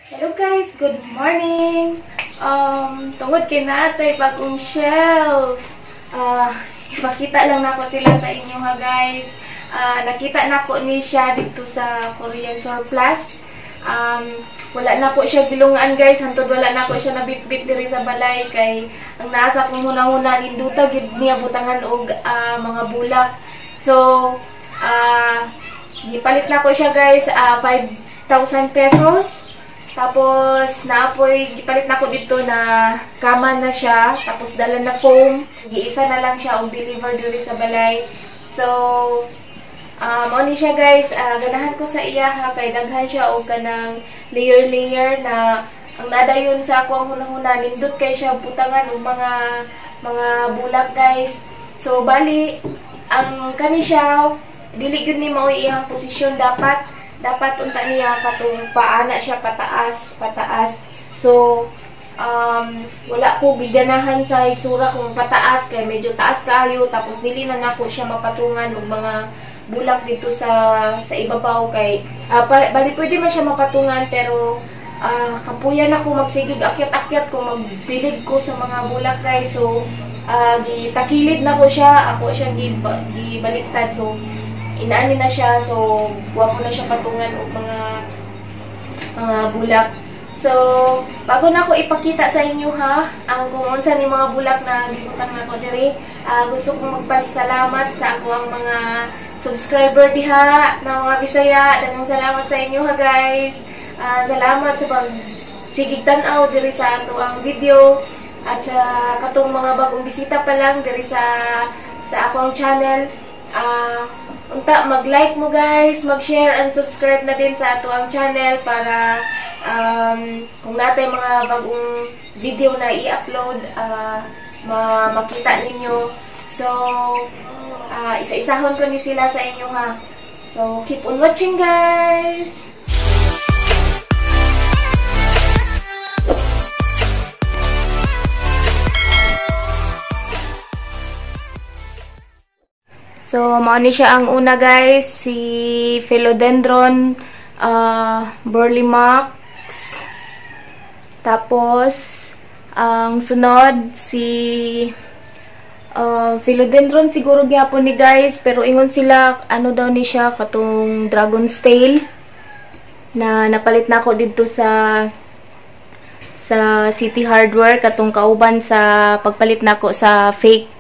Hello guys, good morning. Tungod kay natay bagong shelf. Ipakita lang nako sila sa inyo ha guys. Nakita nako ni siya dito sa Korean Surplus. Wala na ko siya gilungan guys, hantod wala na ko siya nabitbit diri sa balay kay ang nasa kong hunahuna ninduta gid niya butangan og mga bulak. So, gipalit na ko siya guys, 5,000 pesos. Tapos, naapoy, gipalit na ko dito na kama na siya. Tapos, dala na foam. Giisa na lang siya o deliver dito sa balay. So, mauni siya guys. Ganahan ko sa iya ha. Kay daghan siya o kanang layer-layer na ang nadayon sa ako ang hunahuna. Nindot kay siya butangan o mga bulak guys. So, bali, ang kani siya, dili yun ni mao iyang posisyon dapat unta niya katong paana siya pataas. So wala ko giganahan sa itsura kung pataas kay medyo taas kaayo tapos dili na nako siya mapatungan og mga bulak dito sa ibabaw kay bali pwede man siya mapatungan pero kapuyan ako magsigig akyat-akyat kung magdilig ko sa mga bulak guys. So gitakilid na ko siya, ako siya gibaliktad. So inaani na siya, so wapo na siya patungan og mga bulak. So bago na ako ipakita sa inyo ha ang kung unsa ni mga bulak na gibutang nako diri, gusto kong magpasalamat sa ako ang mga subscriber diha na mga Bisaya. Daghang salamat sa inyo ha guys. Salamat sa pagsigig tan-aw diri sa ato ang video at sa katong mga bagong bisita pa lang diri sa akong channel. Unta mag-like mo guys, mag-share and subscribe na din sa ato ang channel para kung natay mga bagong video na i-upload, makita ninyo. So isa-isahon ko ni sila sa inyo ha. So keep on watching guys. So, mauni siya ang una guys, si Philodendron Burleymax. Tapos, ang sunod, si Philodendron siguro gyapon ni guys, pero ingon sila, ano daw ni siya, katong Dragon's Tail, na napalit na ako dito sa City Hardware, katong kauban sa pagpalit na ako sa fake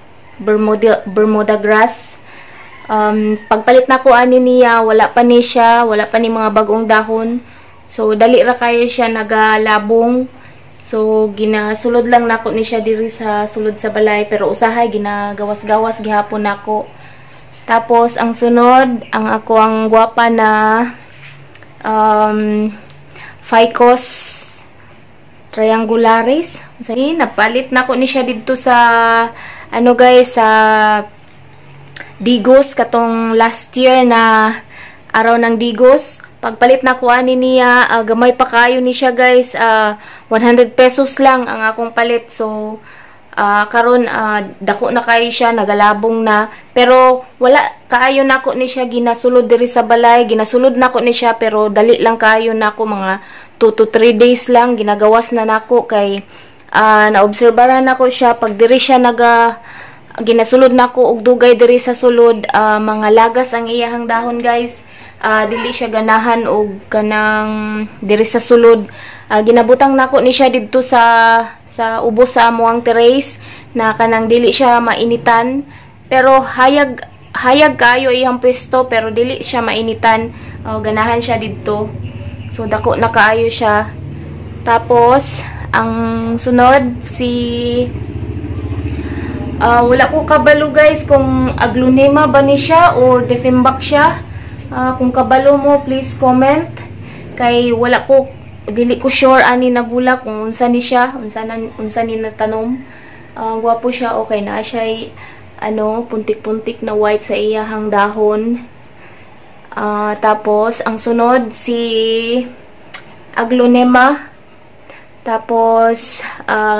Bermuda grass. Pagpalit na ko ani niya, wala pa ni mga bagong dahon. So dali ra kayo siya nagalabong. So ginasulod lang nako ni siya diri sa sulod sa balay, pero usahay ginagawas-gawas gihapon nako. Tapos ang sunod, ang ako ang gwapa na Ficus triangularis. So napalit nako ni siya dito sa ano guys, sa Digos, katong last year na araw ng Digos. Pagpalit na ko ani niya, gamay pa kayo ni siya guys, 100 pesos lang ang akong palit. So karon dako na kayo siya, nagalabong na, pero wala kaayo nako ni siya ginasulod diri sa balay. Ginasulod nako ni siya pero dali lang kaayo nako, mga 2 to 3 days lang ginagawas na nako kay naobserbahan nako siya pag diri siya ginasulod nako og dugay diri sa sulod, mga lagas ang iyahang dahon guys. Dili siya ganahan og kanang diri sa sulod. Ginabutang nako ni siya didto sa ubos sa amuang terrace na kanang dili siya mainitan, pero hayag kayo iyang pwesto pero dili siya mainitan. Ganahan siya didto, so dako na kaayo siya. Tapos ang sunod wala ko kabalo guys kung Aglonema ba ni siya or Dieffenbach siya. Kung kabalo mo, please comment. Kay dili ko sure ani na bulak kung unsa ni siya, unsa ni natanom. Gwapo siya, okay na siya puntik-puntik na white sa iyahang dahon. Tapos ang sunod si Aglonema. Tapos,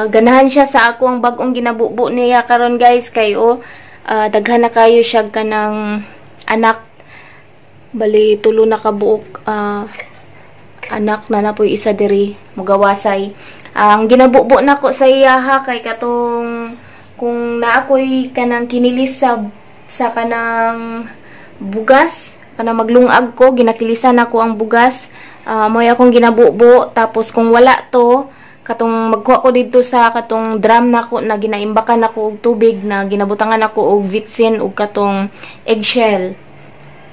ganahan siya sa ako ang bagong ginabubo niya karon guys, kayo daghan na kayo siya kanang anak. Bali, tulo na kabuok anak na napoy isa diri mugawasay. Ang ginabubo nako sa iya ha kay katong kung naakoy kanang kinilis sa kanang bugas, kanang maglungag ko, ginakilisan ako ang bugas. Moy akong ginabubo, tapos kung wala to, katong magkuha ko dito sa katong drum nako na ginaimbakan ako og tubig na ginabutangan ako og vitsin ug katong eggshell.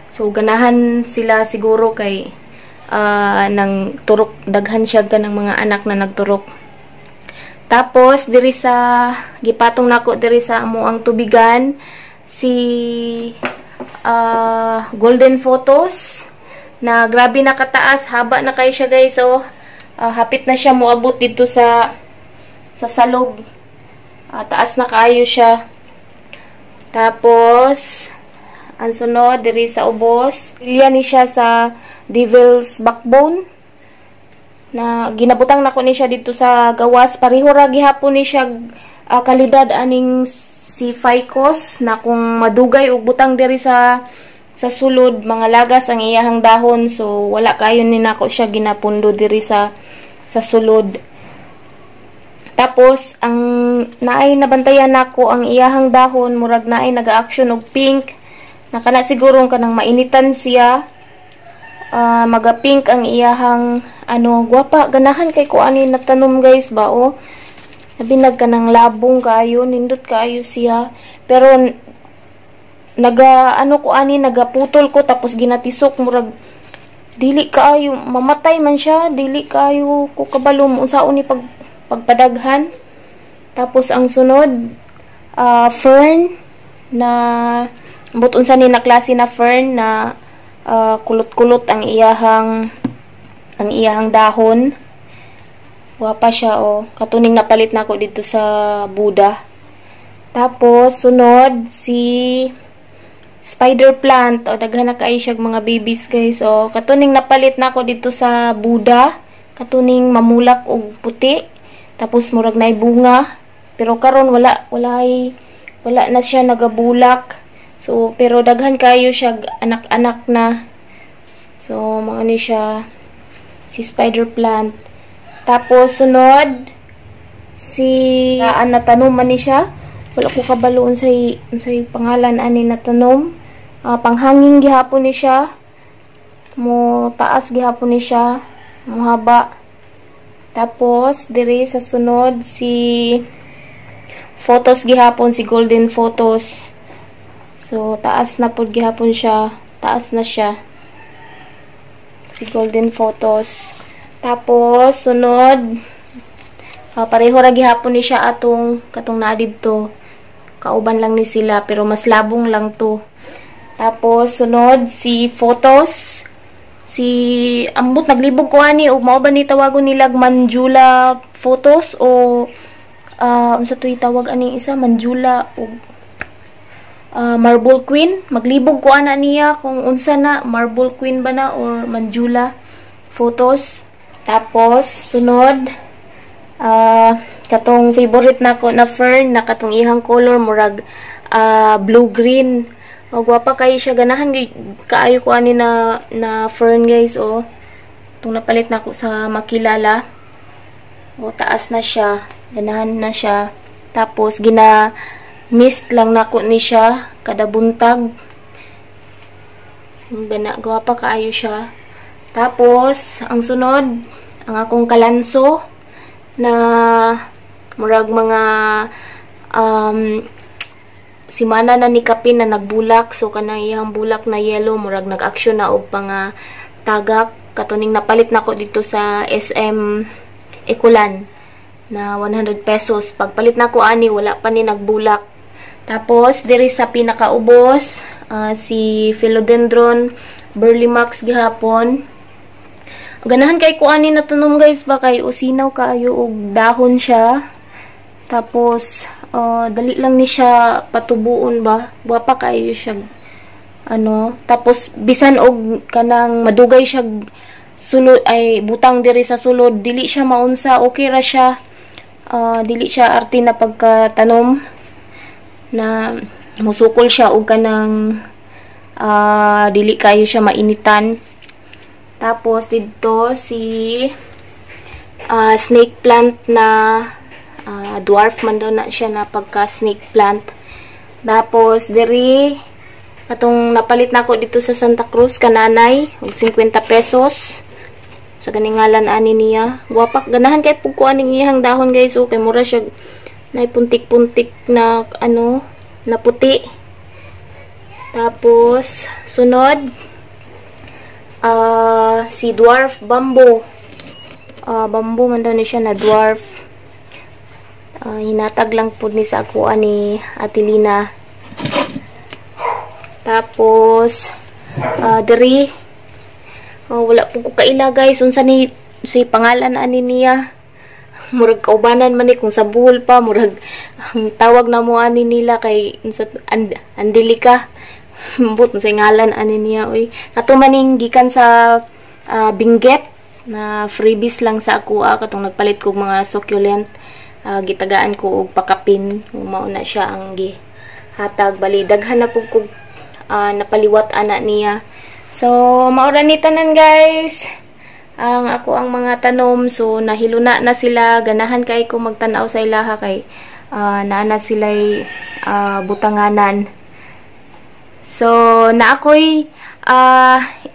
So ganahan sila siguro kay nang turok, daghan siya kanang mga anak na nagturok. Tapos diri sa gipatong nako diri sa amo ang tubigan si Golden Photos na grabe na kataas, haba na kayo siya guys. So hapit na siya moabot dito sa salog. Taas na kayo siya. Tapos ang sunod diri sa ubos, pilya ni siya sa Devil's Backbone na ginabutang nako ni siya dito sa gawas. Pareho ra gihapon ni siya kalidad aning si Ficus na kung madugay og butang diri sa sulod, mga lagas ang iyahang dahon. So wala kayo ni nako siya ginapundo diri sa sulod. Tapos ang naay nabantayan nako ang iyahang dahon murag naay naga-action og pink. Nakana siguro kanang mainitan siya. Maga-pink ang iyahang gwapa. Ganahan kay ko ani natanom guys ba o. Nabinag ka ng labong kayo, nindot kayo siya. Pero nagaputol ko tapos ginatisok murag dili kaayo mamatay man siya, dili kaayo ko kabalo unsaon ni pagpadaghan. Tapos ang sunod fern na unsa ni na klase na fern na kulot-kulot ang iyahang dahon. Wapa siya o. Katuning napalit na ako dito sa Buddha. Tapos sunod si spider plant o daghan na kay siya mga babies guys. O katuning napalit na ako dito sa Buddha. Katuning mamulak og puti. Tapos murag nay bunga. Pero karon wala na siya nagabulak. So pero daghan kayo siya anak-anak na. So mao ni siya si spider plant. Tapos sunod si natanom man ni siya. Wala ko kabalo unsay pangalan ani natanom. Panghanging gihapon ni siya. Mo taas gihapon ni siya. Mo haba. Tapos diri sa sunod si Photos gihapon, si Golden Photos. So taas na pud gihapon siya. Taas na siya. Si Golden Photos. Tapos sunod pareho ra gihapon ni siya katong naa didto. Kauban lang ni sila pero mas labong lang to. Tapos sunod si Photos. Si ambot naglibog ko ani og mao ba ni tawagon nila Manjula Photos o unsa to itawag ani isa Manjula o Marble Queen. Maglibog ko ana niya kung unsa na Marble Queen ba na or Manjula Photos. Tapos sunod katong favorite nako na fern na katong ihang color murag blue green. O gwapa kay siya, ganahan kaayo ko ani na fern guys o. Tung napalit nako sa Makilala. O taas na siya, ganahan na siya. Tapos gina mist lang nako ni siya kada buntag. Gwapa kaayo siya. Tapos ang sunod ang akong kalanso na murag mga simana na ni kapin na nagbulak. So kanang iyang bulak na yellow murag nag-action na og pang tagak. Katuning napalit nako dito sa SM Ekulan na 100 pesos. Pagpalit nako ani wala pa ni nagbulak. Tapos diri sa pinakaubos si Philodendron Burlimax gihapon. Ganahan kay ko ani natanom guys ba kay usinaw kaayo og dahon siya. Tapos dali lang ni siya patubuon ba. Wapa kaayo siya tapos bisan og kanang madugay siya sulod ay butang diri sa sulod, dili siya maunsa, okay ra siya. Dili siya arte na pagkatanom na musukol siya og kanang dili kayo siya mainitan. Tapos, dito si snake plant na dwarf man daw na siya na pagka snake plant. Tapos, diri katong napalit na ako dito sa Santa Cruz kananay og 50 pesos sa ganingalan ani niya. Guwapak ganahan kay pugkuan ning iyang dahon guys. Okay, mura siya na puntik-puntik na ano na puti. Tapos sunod si dwarf bamboo. Bamboo man daw ni siya na dwarf. Hinatag lang po ni sa ako ni Atilina. Tapos diri wala po ko kaila guys unsa ni si pangalan ani niya. Murag kaubanan man ni kung sa buhol pa murag ang tawag na mo ani nila kay Andelika. But sa ngalan ani niya oy. Kato maning gikan sa Benguet na freebies lang sa ako katong nagpalit kog mga succulent. Gitagaan ko og pakapin mao na siya ang gihatag bali daghan na pug kog napaliwat ana niya. So maura ni tanan guys ang ako ang mga tanom. So nahiluna na sila, ganahan kay ko magtan-aw sa ilaha kay naana sila'y butanganan. So na ako'y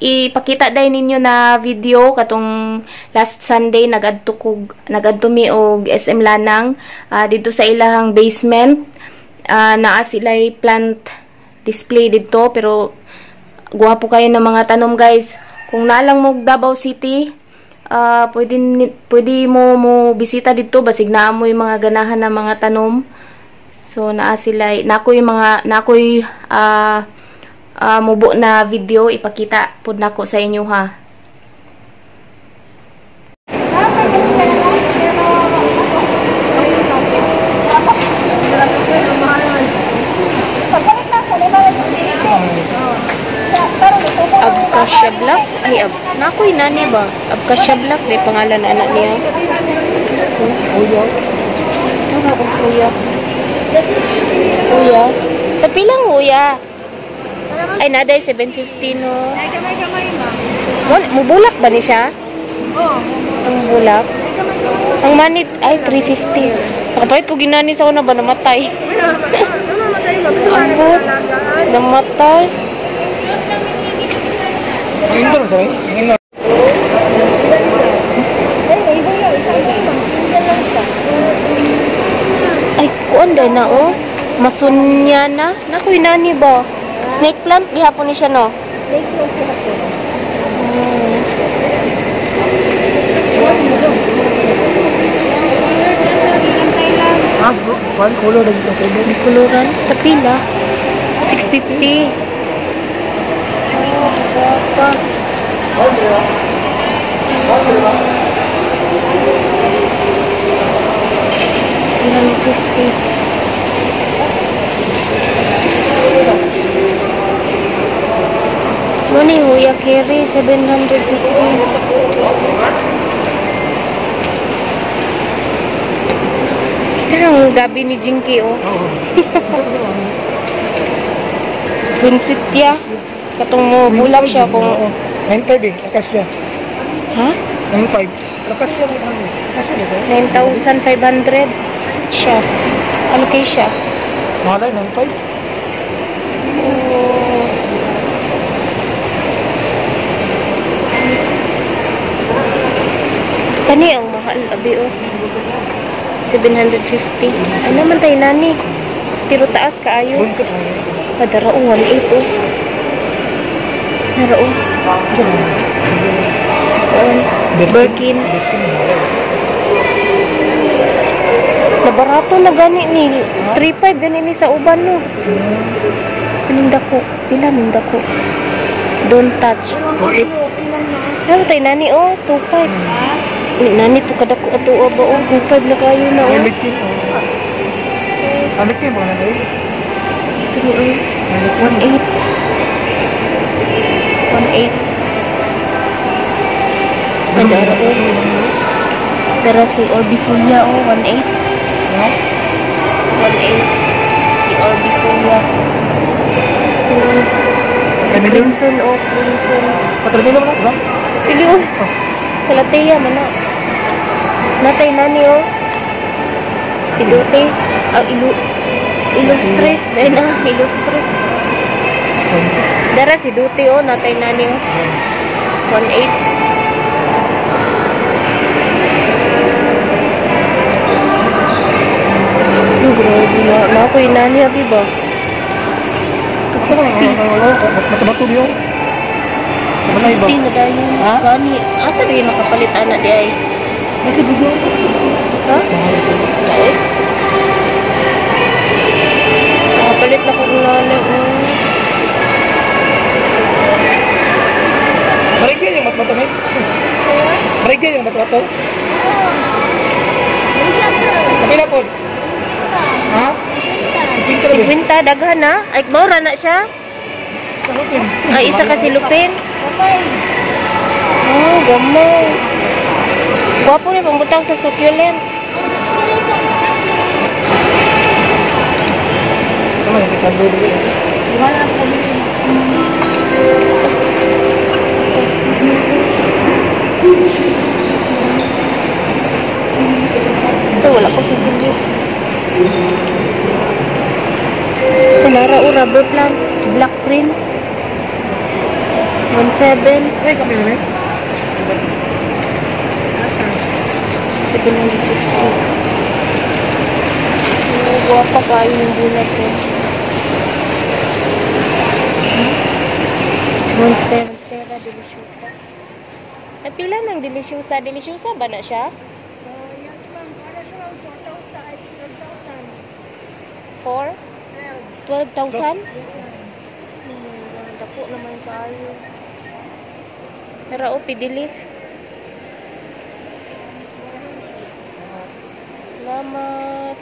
ipakita dai ninyo na video katong last Sunday nagadto mi og SM Lanang dito sa ilahang basement. Naa sila'y plant display dito pero guwapo kayo ng mga tanom guys. Kung naalang mo Davao City, pwede mo bisita dito basig naa mo yung mga ganahan ng mga tanom. So naa sila nakoy mubo na video ipakita pud nako sa inyo ha. Abkasya Black? Ay, nakoy nani ba? Abkasya Black, may pangalan na anak niya. Kuya. Ano ang kuya? Kuya? Tapi lang kuya. Ay, naday 750 no. Ay, kamay-kamay ma. Mubulak ba ni siya? Oo. Ang bulak? Ang manit, ay 350. Kapait ko ginani sa una ba namatay? Ang but, namatay. Indoor sorry, indoor. Ay, kuan day na oh. Masunya na. Nakoy nani ba? Snake plant gihapon ni siya no. Snake plant gihapon. One color lagi sa table. Koloran tapila. 650. Apa? 950. Mani Huya Kerry 750. Pero ang gabi ni Jinky oh. Vincitya. Katong mo bulak siya kung 9.5 eh, lakas siya. Ha? 9.5. Lakas siya. 9,500 siya. Ano kay siya? Mahalay, 9.5. Kani ang mahal abi oh. 750. Ay naman tayo nani. Pero taas kaayo. Padara oh 18 oh. Naraon. Birkin. Nabarato na gani ni 3.5 gani ni sa uban no. Kaning dako. Pila ning dako. Don't touch. Ano tayo nani oh 2.5. Nani to kada ko ato ba oh 2.5 na kayo na oh. Ano kayo mga nanay? 1.8. 1.8. Madara oh. Dara si Orbifolia oh 1.8. 1.8. Si Orbifolia. Crimson oh Crimson. Patrabilo mo na ba? Pili oh. Kalateya man na. Natay nani oh. Si Dute. Illustress. Dahil na, illustress. Dara si Dute oh. Natay nani oh. 1.8. Grabe na ako yung nani abi ba? Bato-bato yun. Sa balay ba? Hindi na dahil Ha? gani. Asa rin nakapalit anak di ay? Bakit bigyan? Ha? Dahil? Nakapalit na ko ng nanay. Marigyan yung bato-bato, miss? Marigyan yung bato-bato? Kapila po? Ha? Ipinta rin. Sigwinta, daghan na. Ay, maura na siya. Ay, isa kasi lupin. Oh, gamay. Gwapo rin pambutang sa succulent. Ano si Kando dito? Wala po. Ito, wala ko sinsilyo. Kunara o rubber plant. Black print. 1.7. Ay, kami miss? Sige na dito. Guwapa kayo yung bulat ko. Monstera deliciosa. Ay, pila ng deliciosa? Deliciosa ba na siya? Yes, ma'am. Para siya ang 4,000. 4? 12,000? Yes, ma'am. Dapo naman kayo. Tara o, pidilif. Salamat.